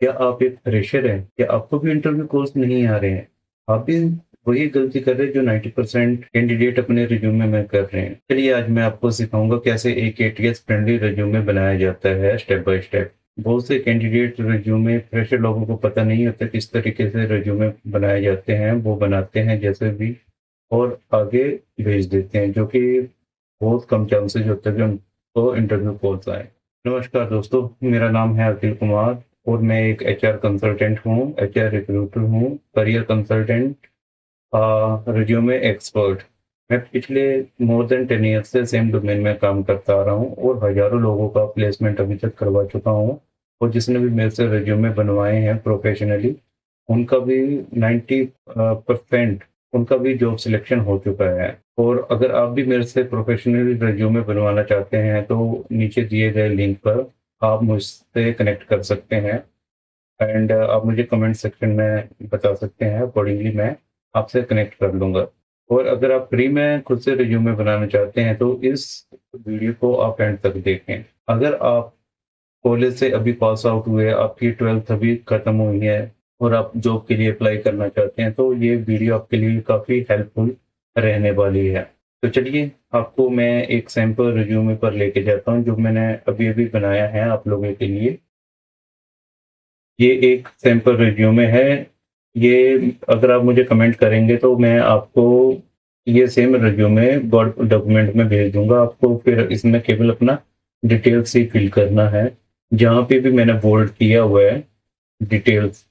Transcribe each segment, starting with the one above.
क्या आप एक फ्रेशर हैं? क्या आपको भी इंटरव्यू कॉल्स नहीं आ रहे हैं? आप भी वही गलती कर रहे हैं जो 90% कैंडिडेट अपने रिज्यूमे में कर रहे हैं। चलिए आज मैं आपको सिखाऊंगा कैसे एक एटीएस फ्रेंडली रिज्यूमे बनाया जाता है स्टेप बाय स्टेप। बहुत से कैंडिडेट रिज्यूमे फ्रेशर लोगों को पता नहीं होता किस तरीके से रिज्यूमे बनाए जाते हैं। वो बनाते हैं जैसे भी और आगे भेज देते हैं, जो कि बहुत कम चांसेस होते हैं कि उनको इंटरव्यू कॉल्स आए। नमस्कार दोस्तों, मेरा नाम है अखिल कुमार और मैं एक एचआर कंसल्टेंट हूँ, एचआर रिक्रूटर हूँ, करियर कंसल्टेंट, रिज्यूमे एक्सपर्ट। मैं पिछले मोर देन 10 ईयर्स से सेम डोमेन में काम करता आ रहा हूँ और हजारों लोगों का प्लेसमेंट अभी तक करवा चुका हूँ। और जिसने भी मेरे से रिज्यूमे बनवाए हैं प्रोफेशनली, उनका भी 90% उनका भी जॉब सिलेक्शन हो चुका है। और अगर आप भी मेरे से प्रोफेशनली रिज्यूमे बनवाना चाहते हैं तो नीचे दिए गए लिंक पर आप मुझसे कनेक्ट कर सकते हैं एंड आप मुझे कमेंट सेक्शन में बता सकते हैं, अकॉर्डिंगली मैं आपसे कनेक्ट कर लूँगा। और अगर आप फ्री में खुद से रिज्यूमे बनाना चाहते हैं तो इस वीडियो को आप एंड तक देखें। अगर आप कॉलेज से अभी पास आउट हुए, आपकी 12th अभी खत्म हुई है और आप जॉब के लिए अप्लाई करना चाहते हैं तो ये वीडियो आपके लिए काफ़ी हेल्पफुल रहने वाली है। तो चलिए आपको मैं एक सैंपल रिज्यूमे पर लेके जाता हूँ जो मैंने अभी-अभी बनाया है आप लोगों के लिए। ये एक सैंपल रिज्यूमे है। ये अगर आप मुझे कमेंट करेंगे तो मैं आपको ये सेम रिज्यूमे वर्ड डॉक्यूमेंट में भेज दूँगा। आपको फिर इसमें केवल अपना डिटेल्स ही फिल करना है। जहाँ पे भी मैंने बोल्ड किया हुआ है डिटेल्स,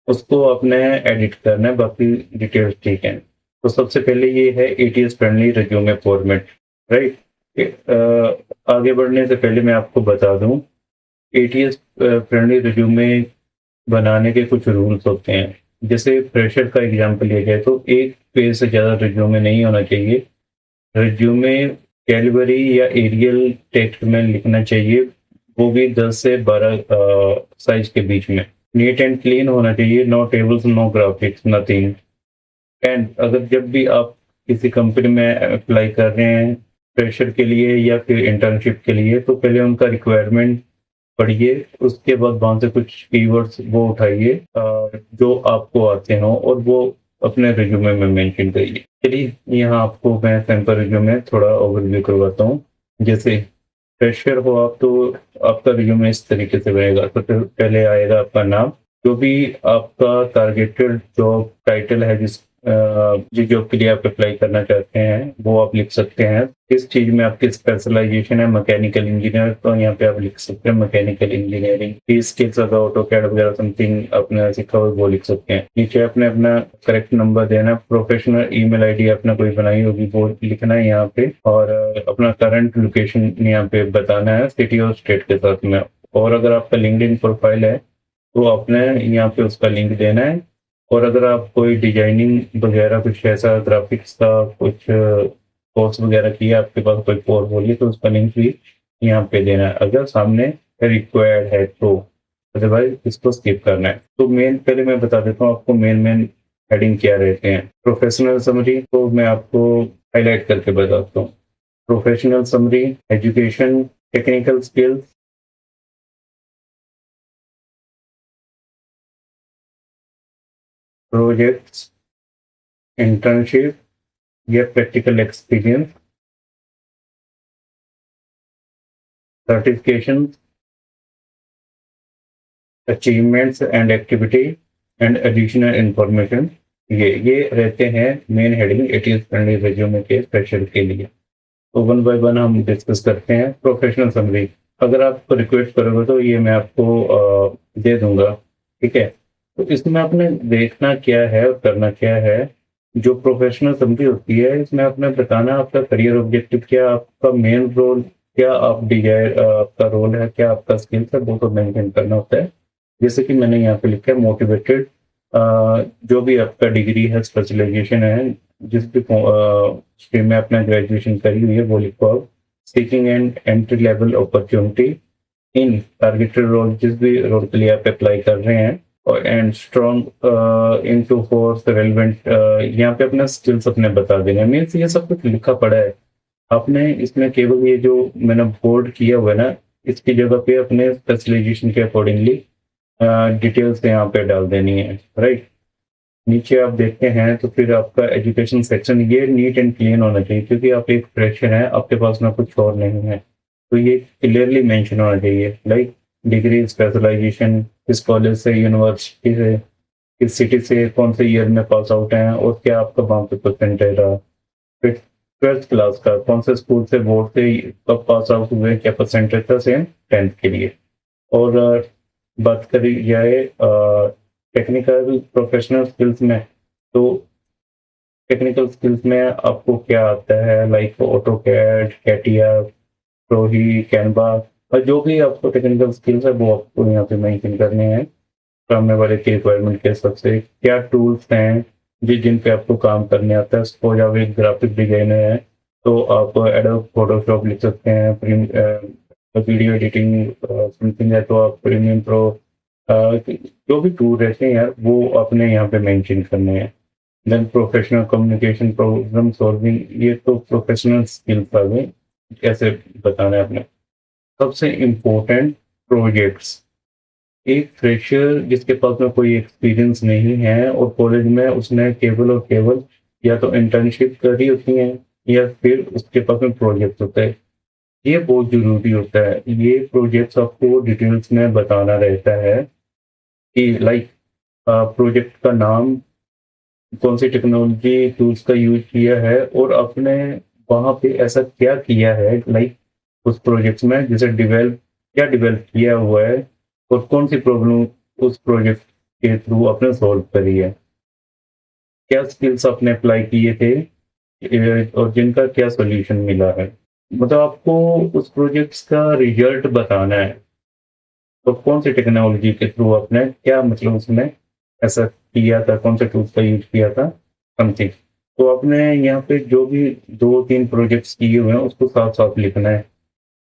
उसको आपने एडिट करना है, बाकी डिटेल्स ठीक हैं। तो सबसे पहले ये है ATS friendly resume format, right? आगे बढ़ने से पहले मैं आपको बता दूँ, एटीएस फ्रेंडली रिज्यूमे बनाने के कुछ रूल्स होते हैं। जैसे फ्रेशर का एग्जांपल लिया जाए तो एक पेज से ज़्यादा रिज्यूमे नहीं होना चाहिए। रिज्यूमे कैलिबरी या एरियल टेक्स्ट में लिखना चाहिए, वो भी 10 से 12 साइज के बीच में। नीट एंड क्लीन होना चाहिए, no tables, no graphics, nothing. And अगर जब भी आप किसी कंपनी में अप्लाई कर रहे हैं फ्रेशर के लिए या फिर इंटर्नशिप के लिए, तो पहले उनका रिक्वायरमेंट पढ़िए, उसके बाद वहाँ से कुछ कीवर्ड्स वो उठाइए जो आपको आते हों और वो अपने रिज्यूमे में मेंशन करिए। चलिए यहाँ आपको मैं सैंपल रिज्यूमे थोड़ा ओवरव्यू करवाता हूँ। जैसे फ्रेशर हो आप तो आपका रिज्यूमे इस तरीके से बनेगा। सबसे पहले आएगा आपका नाम, जो भी आपका टारगेटेड जॉब टाइटल है, जिस जॉब के लिए आप अप्लाई करना चाहते हैं वो आप लिख सकते हैं। किस चीज में आपकी स्पेशलाइजेशन है, मैकेनिकल इंजीनियर, तो यहाँ पे आप लिख सकते हैं मैकेनिकल इंजीनियरिंग। की स्किल्स अगर ऑटोकैड वगैरह समथिंग आपने सीखा हो वो लिख सकते हैं। नीचे आपने अपना करेक्ट नंबर देना, प्रोफेशनल ईमेल आईडी आपने कोई बनाई होगी वो लिखना है यहाँ पे, और अपना करंट लोकेशन यहाँ पे बताना है सिटी और स्टेट के साथ में। और अगर आपका लिंक्डइन प्रोफाइल है तो आपने यहाँ पे उसका लिंक देना है। और अगर आप कोई डिजाइनिंग वगैरह कुछ ऐसा ग्राफिक्स का कुछ कोर्स वगैरह किया, आपके पास कोई पोर्टफोलियो, तो उसका लिंक भी यहाँ पे देना है अगर सामने रिक्वायर्ड है तो। अदरवाइज इसको स्किप करना है। तो मेन पहले मैं बता देता हूँ आपको मेन मेन हेडिंग क्या रहते हैं। प्रोफेशनल समरी तो मैं आपको हाईलाइट करके बताता हूँ। Professional summary, education, technical skills, projects, internship या practical experience, certification, achievements and activity and additional information. ये रहते हैं main heading ATS friendly resume के स्पेशल के लिए। तो वन बाय वन हम डिस्कस करते हैं। प्रोफेशनल समरी, अगर आप रिक्वेस्ट करोगे तो ये मैं आपको दे दूंगा, ठीक है? तो इसमें आपने देखना क्या है और करना क्या है। जो प्रोफेशनल समरी होती है इसमें आपने बताना आपका करियर ऑब्जेक्टिव क्या, आपका मेन रोल क्या, आप डिजायर आपका रोल है क्या, आपका स्किल्स है, वो तो मेंशन करना होता है। जैसे कि मैंने यहाँ पे लिखा है मोटिवेटेड, जो भी आपका डिग्री है, स्पेशलाइजेशन है, जिस भी स्ट्रीम में आपने ग्रेजुएशन करी हुई है वो लिखो आप। Seeking and entry level opportunity in targeted role, जिस भी रोल के लिए आप अप्लाई कर रहे हैं। और and strong into force relevant, यहाँ पे अपना स्किल्स अपने बता देंगे। मीन्स ये सब कुछ लिखा पड़ा है, आपने इसमें केवल ये जो मैंने बोर्ड किया हुआ है ना, इसकी जगह पे अपने स्पेशलाइजेशन के अकॉर्डिंगली डिटेल्स यहाँ पे डाल देनी है, राइट। नीचे आप देखते हैं तो फिर आपका एजुकेशन सेक्शन ये नीट एंड क्लीन होना चाहिए, क्योंकि आप एक फ्रेशर हैं, आपके पास ना कुछ और नहीं है, तो ये क्लियरली मेंशन होना चाहिए, लाइक डिग्री, स्पेशलाइजेशन, किस कॉलेज से, यूनिवर्सिटी से, किस सिटी से, कौन से ईयर में पास आउट हैं, और क्या आपका वहाँ पे परसेंटेज रहा। फिर 12th क्लास का कौन से स्कूल से, बोर्ड से कब पास आउट हुए, क्या परसेंटेज था, सेम 10th के लिए। और बात करी जाए टेक्निकल प्रोफेशनल स्किल्स में, तो टेक्निकल स्किल्स में आपको क्या आता है, लाइक ऑटो कैड, कैटिया, प्रोही, कैनवा, और जो भी आपको टेक्निकल स्किल्स है वो आपको यहाँ पे मेंशन करने हैं सामने वाले की रिक्वायरमेंट के हिसाब से। क्या टूल्स हैं जिन पे आपको काम करने आता है। सपोज आप एक ग्राफिक डिजाइनर है तो आप एडोब फोटोशॉप लिख सकते हैं, वीडियो एडिटिंग समथिंग है तो आप प्रीमियम प्रो, जो भी टूल रहते हैं यार वो आपने यहाँ पे मेंशन करने हैं। Then professional communication, problem solving, ये तो प्रोफेशनल स्किल्स आ गए, कैसे बताना है आपने। सबसे इम्पोर्टेंट, प्रोजेक्ट्स। एक फ्रेशर जिसके पास में कोई एक्सपीरियंस नहीं है और कॉलेज में उसने केवल और केवल या तो इंटर्नशिप करी होती है या फिर उसके पास में प्रोजेक्ट होता है, ये बहुत जरूरी होता है। ये प्रोजेक्ट्स आपको डिटेल्स में बताना रहता है कि लाइक प्रोजेक्ट का नाम, कौन सी टेक्नोलॉजी टूल्स का यूज किया है, और आपने वहाँ पे ऐसा क्या किया है लाइक उस प्रोजेक्ट में, जैसे क्या डिवेल्प किया हुआ है, और कौन सी प्रॉब्लम उस प्रोजेक्ट के थ्रू आपने सॉल्व करी है, क्या स्किल्स आपने अप्लाई किए थे, और जिनका क्या सॉल्यूशन मिला है। मतलब आपको उस प्रोजेक्ट्स का रिजल्ट बताना है, तो कौन सी टेक्नोलॉजी के थ्रू आपने क्या, मतलब उसमें ऐसा किया था, कौन से टूल्स का यूज किया था, समथिंग। तो आपने यहाँ पे जो भी 2-3 प्रोजेक्ट्स किए हुए हैं उसको साफ साफ लिखना है,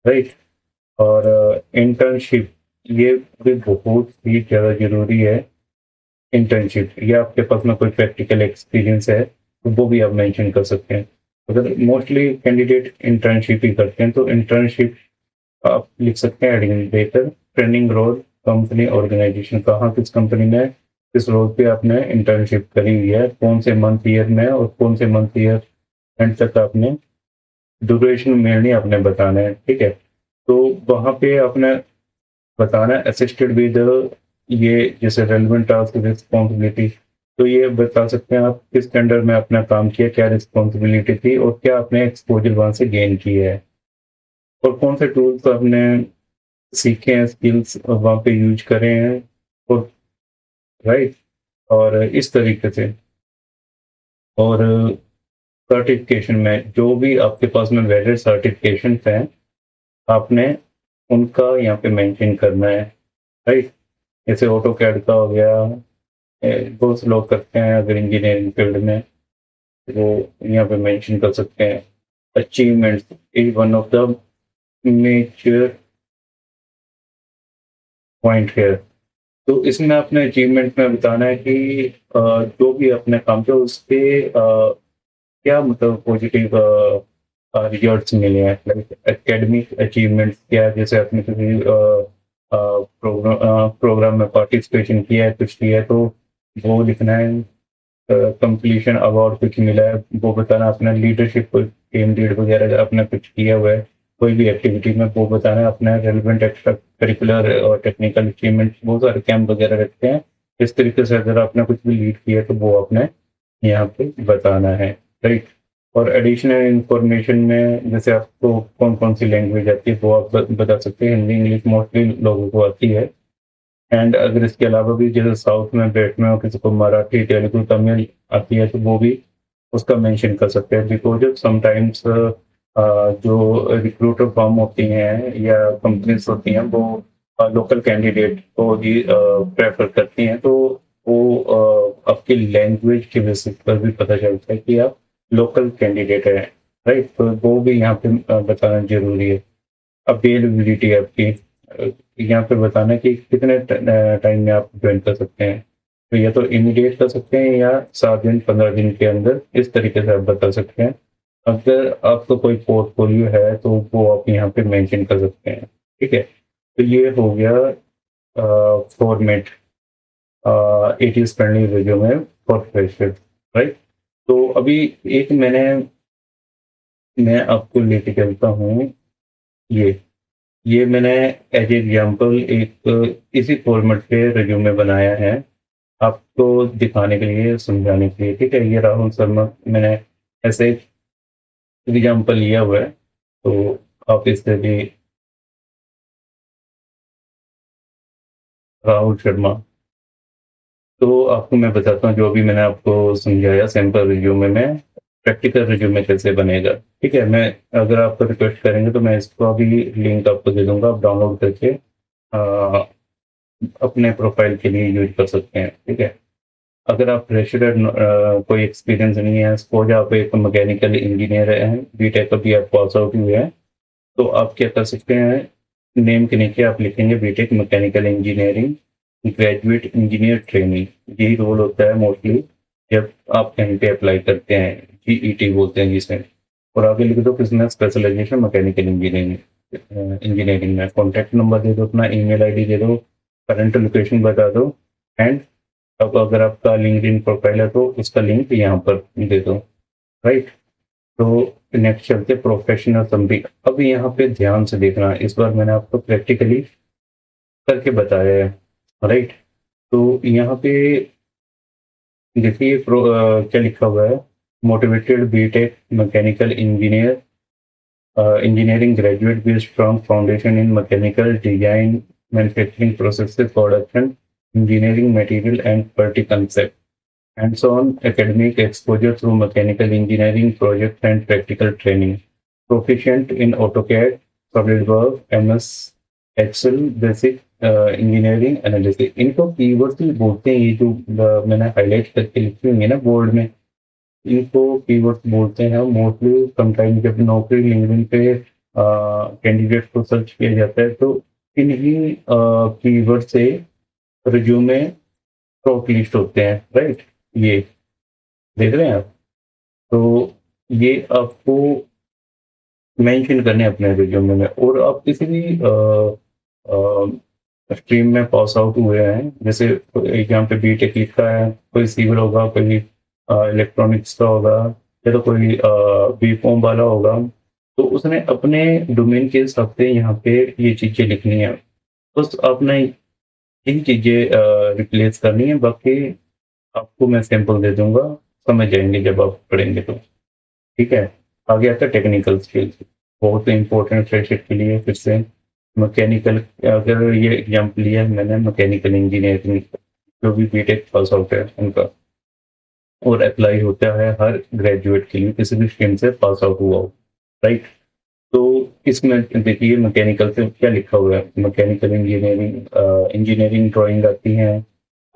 राइट। और इंटर्नशिप, ये भी बहुत ही ज़्यादा ज़रूरी है। इंटर्नशिप या आपके पास में कोई प्रैक्टिकल एक्सपीरियंस है तो वो भी आप मेंशन कर सकते हैं। अगर मोस्टली कैंडिडेट इंटर्नशिप ही करते हैं तो इंटर्नशिप आप लिख सकते हैं administrator, training role, company, organization, कहाँ किस कंपनी में किस रोल पे आपने इंटर्नशिप करी हुई है, कौन से मंथ ईयर में, और कौन से मंथ ईयर एंड तक आपने ड्यूरेशन मेनली आपने बताना है, ठीक है। तो वहाँ पे आपने बताना है असिस्टेड विद, ये जैसे रेलिवेंट टास्क, रिस्पॉन्सिबिलिटी, तो ये बता सकते हैं आप किस टेंडर में अपना काम किया, क्या रिस्पॉन्सिबिलिटी थी, और क्या आपने एक्सपोजर वहाँ से गेन किया है, और कौन से टूल्स आपने सीखे हैं, स्किल्स वहाँ पे यूज करे हैं, और राइट, और इस तरीके से। और सर्टिफिकेशन में जो भी आपके पास में वैलिड सर्टिफिकेशन हैं आपने उनका यहाँ पे मेंशन करना है, राइट। जैसे ऑटो कैड का हो गया, बहुत से लोग करते हैं अगर इंजीनियरिंग फील्ड में, वो यहाँ पे मेंशन कर सकते हैं। Achievements is one of the major point है, तो इसमें अपने अचीवमेंट में बताना है कि जो भी अपने काम किया उस पे क्या मतलब पॉजिटिव रिजल्ट्स मिले हैं, लाइक एकेडमिक अचीवमेंट्स क्या है, जैसे आपने किसी प्रोग्राम में पार्टिसिपेशन किया है, कुछ किया है तो वो लिखना है। कंप्लीशन अवार्ड कुछ मिला है वो बताना, अपना लीडरशिप टीम लीड वगैरह अपना कुछ किया हुआ है कोई भी एक्टिविटी में वो बताना है, अपना रेलिवेंट एक्स्ट्रा करिकुलर और टेक्निकल अचीवमेंट, बहुत सारे कैंप वगैरह रखते हैं। इस तरीके से अगर आपने कुछ भी लीड किया तो वो आपने यहाँ पे बताना है, राइट। और एडिशनल इंफॉर्मेशन में जैसे आपको कौन कौन सी लैंग्वेज आती है वो आप बता सकते हैं। हिंदी इंग्लिश मोस्टली लोगों को आती है, एंड अगर इसके अलावा भी जैसे साउथ में बैठना हो किसी को मराठी, तेलुगु, तमिल आती है तो वो भी उसका मेंशन कर सकते हैं, बिकॉज समटाइम्स जो रिक्रूटर फर्म होती हैं या कंपनीज होती हैं वो लोकल कैंडिडेट को ही प्रेफर करती हैं, तो वो आपकी लैंग्वेज के बेसिस पर भी पता चलता है कि आप लोकल कैंडिडेट हैं, राइट। तो वो भी यहाँ पे बताना जरूरी है। अवेलेबिलिटी आपकी यहाँ पे बताना कि कितने टाइम में आप ज्वाइन कर सकते हैं, तो या तो इमीडिएट कर सकते हैं या 7 दिन 15 दिन के अंदर, इस तरीके से आप बता सकते हैं। अगर आपका कोई पोर्टफोलियो है तो वो आप यहाँ पे मेंशन कर सकते हैं, ठीक है। तो ये हो गया format, it is friendly resume for fresher, right. तो अभी एक मैं आपको लेके चलता हूँ, ये ये मैंने एज एग्जाम्पल एक इसी फॉर्मेट पे रिज्यूमे बनाया है, आपको दिखाने के लिए, समझाने के लिए, ठीक है। ये राहुल शर्मा मैंने ऐसे एग्जाम्पल लिया हुआ है, तो आप इससे भी, राहुल शर्मा। तो आपको मैं बताता हूँ, जो भी मैंने आपको समझाया सैम्पल रिज्यूमे में, प्रैक्टिकल रिज्यूमे कैसे बनेगा, ठीक है। मैं, अगर आप रिक्वेस्ट करेंगे तो मैं इसको अभी लिंक आपको दे दूंगा, आप डाउनलोड करके अपने प्रोफाइल के लिए यूज कर सकते हैं, ठीक है। अगर आप फ्रेशर, कोई एक्सपीरियंस नहीं है, सपोज आप एक मैकेनिकल इंजीनियर हैं, बीटेक अभी आप पास आउट हुए हैं, तो आप क्या कर सकते हैं, नेम के नीचे आप लिखेंगे BTech mechanical engineering graduate engineer training. यही रोल होता है मोस्टली जब आप कहीं पे अप्लाई करते हैं, जीईटी बोलते हैं जिसे। और आगे लिख दो business specialization mechanical engineering, engineering में कॉन्टैक्ट नंबर दे दो, अपना ईमेल आईडी दे दो, करंट लोकेशन बता दो, एंड अब अगर आपका लिंक्डइन प्रोफाइल है तो उसका लिंक यहाँ पर दे दो, राइट। तो नेक्स्ट चलते प्रोफेशनल समरी। अब यहाँ पे ध्यान से देखना, इस बार मैंने आपको प्रैक्टिकली करके बताया है, राइट। तो यहाँ पे देखिए क्या लिखा हुआ है, motivated BTech mechanical engineer engineering graduate with strong foundation in mechanical design, manufacturing processes, production, engineering, material and quality concept. Hands-on academic exposure through mechanical engineering projects and practical training. Proficient in AutoCAD, SolidWorks, MS, Excel, basic engineering analysis. इनको keywords भी बोलते हैं, ये जो मैंने highlight करके लिखी हुई है ना बोर्ड में, इनको कीवर्ड्स बोलते हैं मोस्टली। समटाइम जब नौकरी लिंक्डइन पे कैंडिडेट को सर्च किया जाता है तो इन्हीं कीवर्ड से रिज्यूमे शॉर्ट लिस्ट होते हैं, राइट। ये देख रहे हैं आप, तो ये आपको मेंशन करने हैं अपने रिज्यूमे में। और आप किसी भी स्ट्रीम में पास आउट हुए हैं, जैसे एग्जाम पे बीटेक लिखा है, कोई सिविल होगा, कोई इलेक्ट्रॉनिक्स का होगा, या तो कोई बीकॉम वाला होगा, तो उसने अपने डोमेन के हिसाब से यहाँ पे ये चीज़ें लिखनी है। बस आपने यही चीज़ें रिप्लेस करनी है, बाकी आपको मैं सैंपल दे दूंगा, समझ जाएंगे जब आप पढ़ेंगे तो, ठीक है। आगे आता है टेक्निकल स्किल्स, बहुत इंपॉर्टेंट फ्रेशर के लिए। फिर से मैकेनिकल, अगर ये एग्जाम्पल लिया है मैंने मैकेनिकल इंजीनियरिंग, जो भी बीटेक पास आउट है उनका, और अप्लाई होता है हर ग्रेजुएट के लिए किसी भी स्ट्रीम से पास आउट हुआ हो, राइट। तो इसमें देखिए मैकेनिकल से क्या लिखा हुआ है, मैकेनिकल इंजीनियरिंग, इंजीनियरिंग ड्राइंग आती है,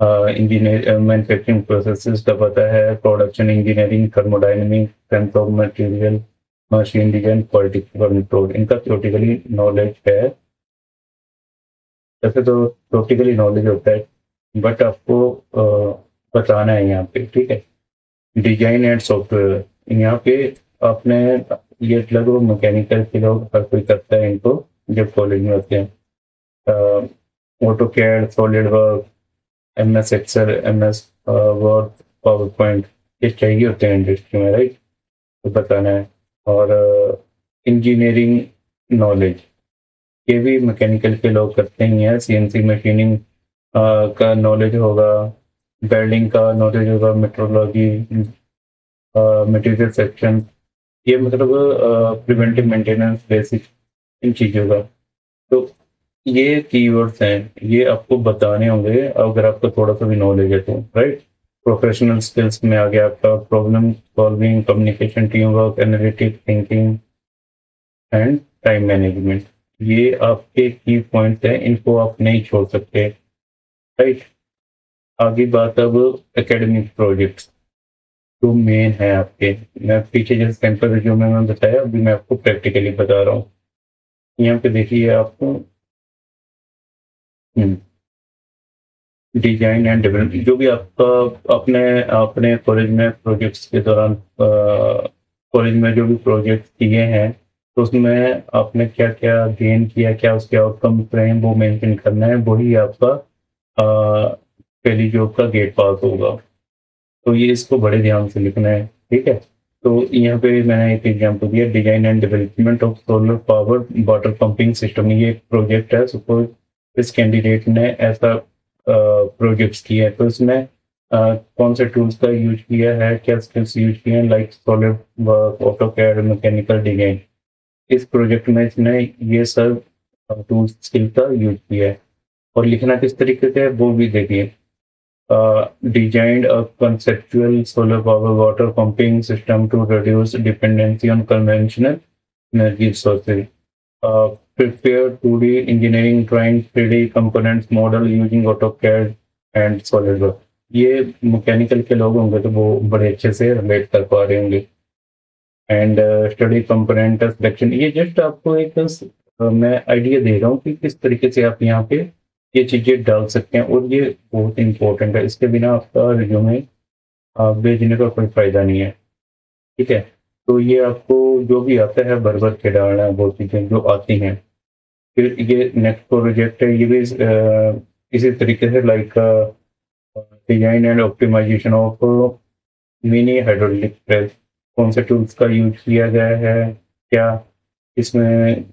इंजीनियर मैन्युफैक्चरिंग प्रोसेसेस का पता है, production engineering, thermodynamic, sense of material, machine design, quality control, इनका थ्योरेटिकली नॉलेज है। वैसे तो थ्योरेटिकली नॉलेज होता है, बट आपको बताना है यहाँ पे, ठीक है। डिजाइन एंड सॉफ्टवेयर, यहाँ पे आपने ये लगभग मैकेनिकल के लोग हर कोई करता है इनको जब कॉलेज में होते हैं। AutoCAD, solid work, MS excel, MS word, PowerPoint, ये चाहिए होते हैं इंडस्ट्री में, राइट। तो बताना है। और इंजीनियरिंग नॉलेज, ये भी मैकेनिकल के लोग करते ही हैं। CNC मशीनिंग का नॉलेज होगा, वेल्डिंग का नॉलेज होगा, मेट्रोलॉजी, मटेरियल सेक्शन, ये मतलब प्रिवेंटिव मेंटेनेंस, बेसिक इन चीज़ों का। तो ये कीवर्ड्स हैं, ये आपको बताने होंगे अगर आपको थोड़ा सा भी नॉलेज है तो, राइट। प्रोफेशनल स्किल्स में आ गया आपका problem solving, communication, team work, analytic thinking and time management. ये आपके की पॉइंट्स हैं, इनको आप नहीं छोड़ सकते, राइट। आगे बात अब एकेडमिक प्रोजेक्ट्स, जो मेन है आपके। मैं पीछे जैसे सैंपल रिज्यूमे में बताया, अभी मैं आपको प्रैक्टिकली बता रहा हूँ। यहाँ पे देखिए आपको डिजाइन एंड डेवलपमेंट, जो भी आपका अपने अपने कॉलेज में प्रोजेक्ट्स के दौरान, कॉलेज में जो भी प्रोजेक्ट किए हैं तो उसमें आपने क्या क्या गेन किया, क्या उसके आउटकम्स रहे हैं, वो मेंशन करना है, वही आपका पहली जॉब का गेट पास होगा। तो ये इसको बड़े ध्यान से लिखना है, ठीक है। तो यहाँ पे मैंने एक एग्जांपल दिया, design and development of solar power water pumping system. ये एक प्रोजेक्ट है, सपोज इस कैंडिडेट ने ऐसा प्रोजेक्ट्स किया है, तो इसमें कौन से टूल्स का यूज किया है, क्या स्किल्स यूज किए हैं, like solid work, AutoCAD, mechanical design. इस प्रोजेक्ट में इसने ये सब टूल्स स्किल का यूज किया है। और लिखना किस तरीके से है वो भी देखिए। Designed a conceptual solar power water pumping system to reduce dependency on conventional energy sources. Prepare 2D engineering drawing 3D components model using AutoCAD and SolidWorks. ये मैकेनिकल के लोग होंगे तो वो बड़े अच्छे से रिलेट कर पा रहे होंगे। एंड स्टडी कंपोनेंट सिलेक्शन, ये जस्ट आपको एक मैं आइडिया दे रहा हूँ कि किस तरीके से आप यहाँ पे ये चीज़ें डाल सकते हैं, और ये बहुत इंपॉर्टेंट है। इसके बिना आपका रिज्यूमे भेजने का कोई फ़ायदा नहीं है, ठीक है। तो ये आपको जो भी आता है भर भर के डालना है, वो चीज़ें जो आती हैं। फिर ये नेक्स्ट प्रोजेक्ट है, ये भी इसी तरीके से like design and optimization of mini hydraulic press. कौन से टूल्स का यूज किया गया है, क्या इसमें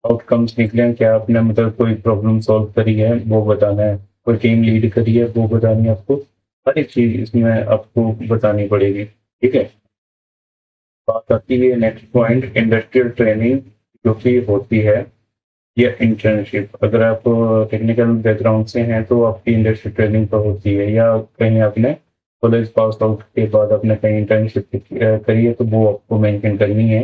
आउटकम्स निकले हैं, क्या आपने मतलब कोई प्रॉब्लम सॉल्व करी है वो बताना है, कोई टीम लीड करी है वो बतानी है आपको। हर एक चीज़ इसमें आपको बतानी पड़ेगी, ठीक है। बात आती है नेक्स्ट पॉइंट, इंडस्ट्रियल ट्रेनिंग जो कि होती है, या इंटर्नशिप। अगर आप टेक्निकल बैकग्राउंड से हैं तो आपकी इंडस्ट्री ट्रेनिंग तो होती है, या कहीं आपने कॉलेज पास आउट के बाद आपने कहीं इंटर्नशिप करी है तो वो आपको मेंशन करनी है।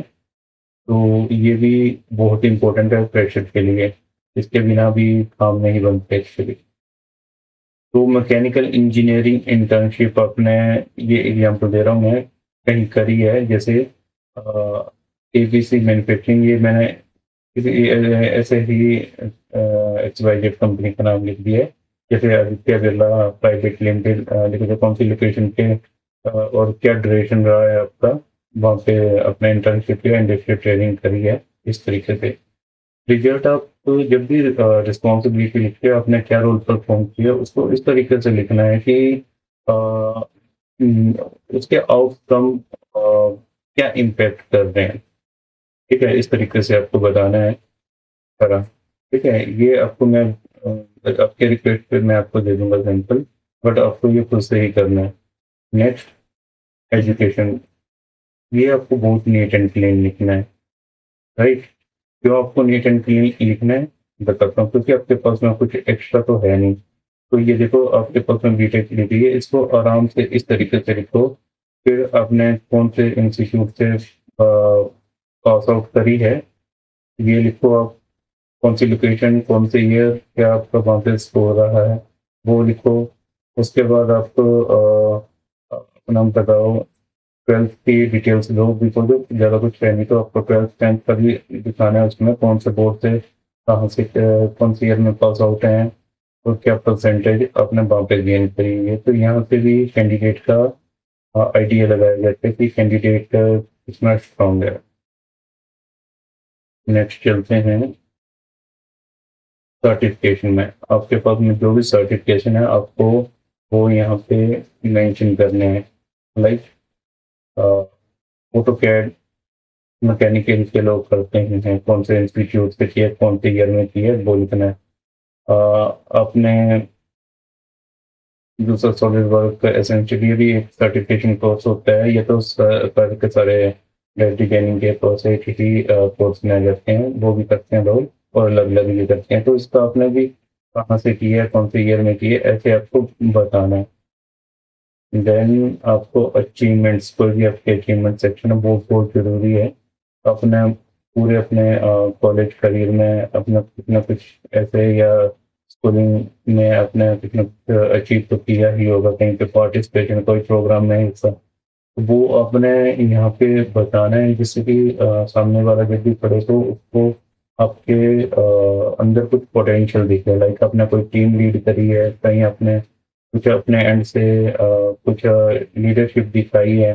तो ये भी बहुत इंपॉर्टेंट है फ्रेशर के लिए, इसके बिना भी काम नहीं बनते एक्चुअली। तो मैकेनिकल इंजीनियरिंग इंटर्नशिप अपने, ये एग्जांपल दे रहा हूँ मैं, कहीं करी है, जैसे एबीसी मैन्युफैक्चरिंग, ये मैंने ऐसे ही एक्सवाइजेड कंपनी का नाम लिख दिया है। जैसे आदित्य बिरला प्राइवेट लिमिटेड लिख दिया, कौन सी लोकेशन पे और क्या ड्यूरेशन रहा है आपका वहाँ पे अपना इंटर्नशिप या इंडस्ट्रियल ट्रेनिंग करी है, इस तरीके से। रिजल्ट आप जब भी रिस्पॉन्सिबिलिटी लिखते हो, आपने क्या रोल परफॉर्म किया, उसको इस तरीके से लिखना है कि अ, उसके आउटकम क्या इम्पैक्ट कर रहे हैं, ठीक है। इस तरीके से आपको बताना है सारा, ठीक है। ये आपको मैं आपके रिक्वेस्ट पे मैं आपको दे दूंगा सैंपल, बट आपको ये खुद से ही करना है। Next, education. ये आपको बहुत नीट एंड क्लीन लिखना है, राइट। क्यों आपको नीट एंड क्लीन लिखना है बताता हूँ, क्योंकि आपके पास में कुछ एक्स्ट्रा तो है नहीं। तो ये देखो, आपके पास में बीटेक लिखी है, इसको आराम से इस तरीके से लिखो। फिर आपने कौन से इंस्टीट्यूट से पास आउट करी है, ये लिखो आप। कौन सी लोकेशन, कौन से ईयर, क्या आपका वहाँ पे स्कोर रहा है, वो लिखो। उसके बाद आपको अपना बताओ, ट्वेल्थ की डिटेल्स दो, बिकॉज ज़्यादा कुछ है नहीं, तो आपको ट्वेल्थ टेंथ का भी दिखाना है उसमें, कौन से बोर्ड से, कहाँ से, कौन सी ईयर में पास आउट हैं, और क्या परसेंटेज आपने वहाँ पे गेन करी है। तो यहाँ पे भी कैंडिडेट का आइडिया लगाया जाता है कि कैंडिडेट कितना स्ट्रॉन्ग है। नेक्स्ट चलते हैं सर्टिफिकेशन में। आपके पास में जो भी सर्टिफिकेशन है आपको वो यहाँ पे मेंशन करने हैं, लाइक ऑटो कैड मैकेनिकल के लोग करते हैं, कौन से इंस्टीट्यूट से किया, कौन से ईयर में किया, वो लिखना है। आपने दूसरा सॉलिड वर्क एसेंशियली भी एक सर्टिफिकेशन कोर्स होता है, ये तो सारे के सारे डिजाइनिंग के कोर्स एक ही कोर्स में आ जाते हैं, वो भी करते हैं लोग, और अलग अलग भी करते हैं। तो इसका आपने भी कहाँ से किया है, कौन से ईयर में किया है, ऐसे आपको बताना है। देन आपको अचीवमेंट्स, कोई भी आपके अचीवमेंट सेक्शन है वो बहुत ज़रूरी है। अपने पूरे अपने कॉलेज करियर में अपना कुछ ना कुछ ऐसे, या स्कूलिंग में अपने कुछ ना कुछ अचीव तो किया ही होगा, कहीं पे पार्टिसिपेशन, कोई प्रोग्राम में हिस्सा, तो वो अपने यहाँ पे बताना है, जिससे कि सामने वाला जब भी पढ़े तो उसको आपके अंदर कुछ पोटेंशियल दिखे, लाइक आपने कोई टीम लीड करी है, कहीं आपने कुछ अपने एंड से कुछ लीडरशिप दिखाई है,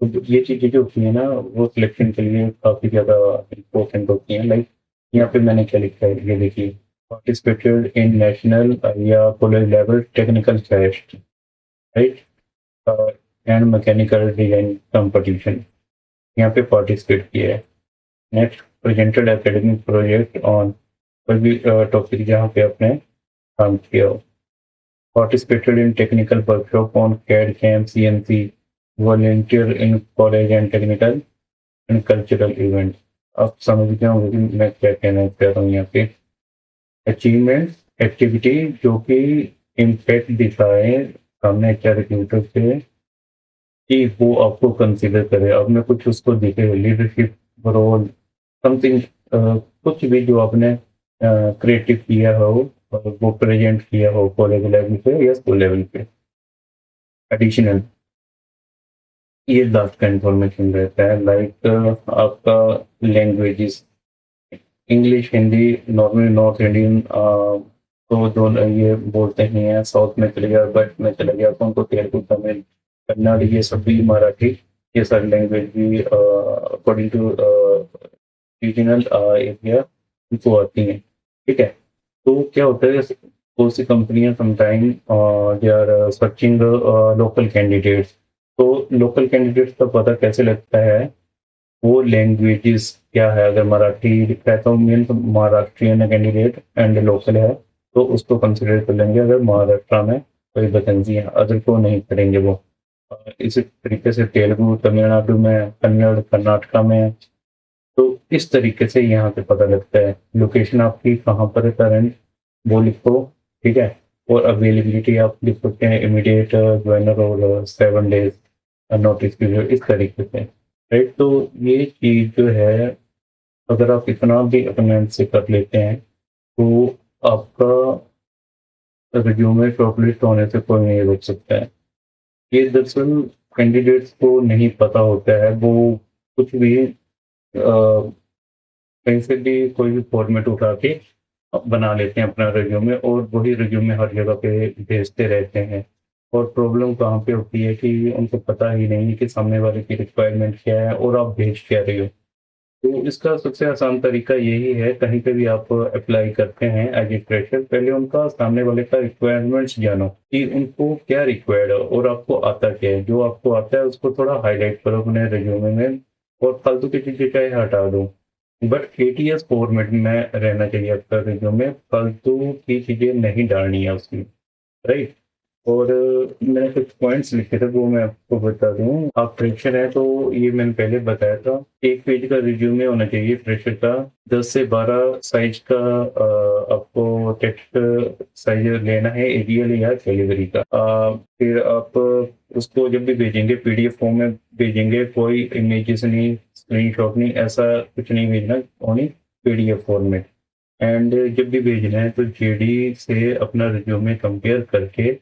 तो ये चीज़ें जो होती है ना, वो सिलेक्शन के लिए काफ़ी ज़्यादा इम्पोर्टेंट होती हैं। लाइक यहाँ पे मैंने क्या लिखा है, ये देखिए, पार्टिसिपेटेड इन नेशनल या college level technical test, right, and mechanical design competition, यहाँ पे पार्टिसिपेट किया है। Next, presented academic project on, कोई भी टॉपिक जहाँ पे आपने काम किया हो। Participated in technical workshop on CAD, CAM, CNC, volunteer in college and technical and cultural events। आप समझ गए होंगे कि मैं क्या कहना चाह रहा हूँ यहाँ पे। अचीवमेंट, एक्टिविटी जो कि इम्पैक्ट दिखाए सामने एचआर रिक्रूटर से कि वो आपको कंसिडर करे। अब मैं कुछ उसको दिखे, लीडरशिप रोल, समथिंग, कुछ भी जो आपने क्रिएटिव किया हो और वो प्रेजेंट किया हो कॉलेज लेवल पे या स्कूल लेवल पे। एडिशनल, ये लास्ट का इंफॉर्मेशन रहता है। लाइक आपका languages, English, Hindi, normally north Indian तो दोनों ये बोलते ही हैं। साउथ में चले गया, वेस्ट में चले गया तो उनको तेलुगु, तमिल, कन्नड़, ये सब भी, मराठी, ये सारी लैंग्वेज भी अकॉर्डिंग टू रीजनल एरिया उनको आती हैं। ठीक है, तो क्या होता है, बहुत सी कंपनियां sometime they are searching local candidates. तो लोकल कैंडिडेट्स का पता कैसे लगता है, वो लैंग्वेजेस क्या है। अगर मराठी लिखा है तो mean Maharashtrian candidate and local है तो उसको कंसिडर कर लेंगे अगर महाराष्ट्र में कोई वैकेंसी है, अदर को नहीं करेंगे वो। इसी तरीके से तेलुगु तमिलनाडु में, कन्नड़ कर्नाटका में, तो इस तरीके से यहाँ पे पता लगता है। लोकेशन आपकी कहाँ पर है करंट, वो लिखो। ठीक है, और अवेलेबिलिटी आप लिख सकते हैं, इमीडिएट ज्वाइनर और 7 डेज नोटिस पीरियड, इस तरीके से, राइट। तो ये चीज़ जो है, अगर आप इतना भी अपने से कर लेते हैं तो आपका रिज्यूमे शॉर्टलिस्ट होने से कोई नहीं रोक सकता है। ये दरअसल कैंडिडेट्स को नहीं पता होता है, वो कुछ भी कहीं से भी कोई भी फॉर्मेट उठा के बना लेते हैं अपना रिज्यूमे, और वही रिज्यूमे हर जगह पे भेजते रहते हैं। और प्रॉब्लम कहाँ पे होती है कि उनको पता ही नहीं है कि सामने वाले की रिक्वायरमेंट क्या है और आप भेज क्या रहे हो। तो इसका सबसे आसान तरीका यही है, कहीं पे भी आप अप्लाई करते हैं एज ए फ्रेशर, पहले उनका सामने वाले का रिक्वायरमेंट्स जानो कि उनको क्या रिक्वायर्ड है और आपको आता क्या है। जो आपको आता है उसको थोड़ा हाईलाइट करो अपने रिज्यूमे में, और फालतू की चीजें चाहे हटा दो, बट एटीएस फॉर्मेट में रहना चाहिए आपका रिज्यूमे। फालतू की चीजें नहीं डालनी है उसमें, राइट। और मैंने कुछ पॉइंट्स लिखे थे, वो मैं आपको बता दूं। आप फ्रेशर हैं तो ये मैंने पहले बताया था, 1 पेज का रिज्यूमे होना चाहिए फ्रेशर का। 10 से 12 साइज का आपको टेक्स्ट साइज लेना है, एरियल या कैलिबरी का। फिर आप उसको जब भी भेजेंगे पीडीएफ फॉर्म में भेजेंगे, कोई इमेजेस नहीं, स्क्रीनशॉट नहीं, ऐसा कुछ नहीं भेजना, ओनली पीडीएफ फॉर्मेट। एंड जब भी भेजना है तो जेडी से अपना रिज्यूमे कंपेयर करके,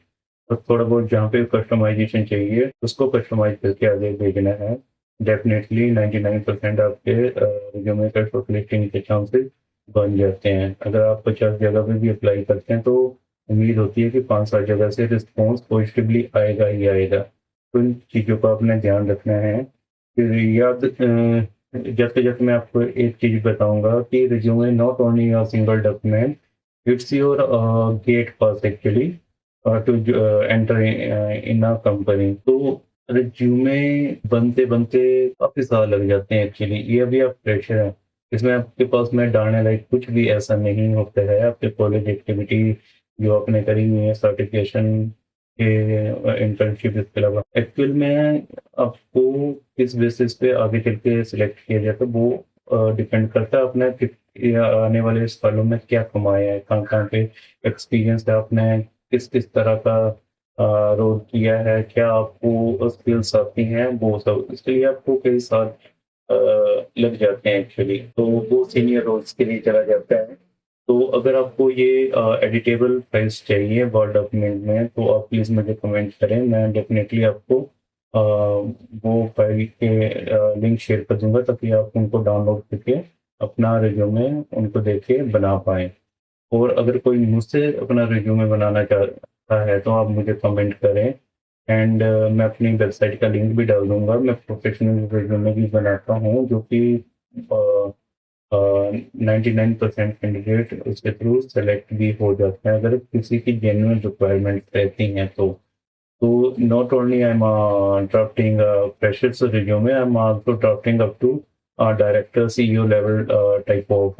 तो थोड़ा बहुत जहाँ पे कस्टमाइजेशन चाहिए उसको कस्टमाइज करके आगे भेजना है। डेफिनेटली 99% आपके रिज्यूमे का शॉर्टलिस्टिंग के चांसेस बन जाते हैं। अगर आप 50 जगह पे भी अप्लाई करते हैं तो उम्मीद होती है कि 5-7 जगह से रिस्पॉन्स पॉजिटिवली आएगा ही आएगा। तो इन चीज़ों का अपने ध्यान रखना है। फिर याद जाते जाते मैं आपको एक चीज़ बताऊंगा कि resume not only a single document, it's your gate pass actually to enter in a company. तो रिज्यूमे बनते बनते काफी साल लग जाते हैं एक्चुअली। ये अभी आप फ्रेशर हैं, इसमें आपके पास में डालने लायक कुछ भी ऐसा नहीं होता है। आपके कॉलेज एक्टिविटी जो आपने करी हुई है, सर्टिफिकेशन के, इंटर्नशिप, इसके अलावा एक्चुअल में आपको किस बेसिस पे आगे चल के सिलेक्ट किया जाए तो वो डिपेंड करता है अपने आने वाले सालों में क्या कमाया है, कहाँ कहाँ पे एक्सपीरियंस है, आपने किस किस तरह का रोल किया है, क्या आपको स्किल्स आती हैं, वो सब। इसके लिए आपको कई साल लग जाते हैं एक्चुअली, तो वो सीनियर रोल्स के लिए चला जाता है। तो अगर आपको ये एडिटेबल फाइल्स चाहिए वर्ड डॉक्यूमेंट में तो आप प्लीज़ मुझे कमेंट करें, मैं डेफिनेटली आपको वो फाइल के लिंक शेयर कर दूंगा ताकि आप उनको डाउनलोड करके अपना रिज्यूमे उनको देख के बना पाएँ। और अगर कोई मुझसे अपना रिज्यूमे बनाना चाहता है तो आप मुझे कमेंट करें, एंड मैं अपनी वेबसाइट का लिंक भी डाल दूंगा। मैं प्रोफेशनल रिज्यूमे भी बनाता हूँ, जो कि 99% कैंडिडेट उसके थ्रू सेलेक्ट भी हो जाते हैं अगर किसी की जेन्युइन रिक्वायरमेंट रहती हैं तो। So not only I'm drafting freshers resume, I'm also drafting up to director, CEO level type of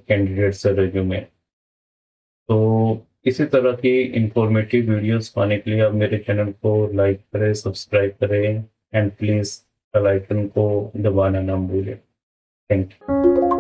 candidates resume. तो इसी तरह की इंफॉर्मेटिव वीडियोस पाने के लिए आप मेरे चैनल को लाइक करें, सब्सक्राइब करें एंड प्लीज बेल आइकन को दबाना ना भूलें। Thank you.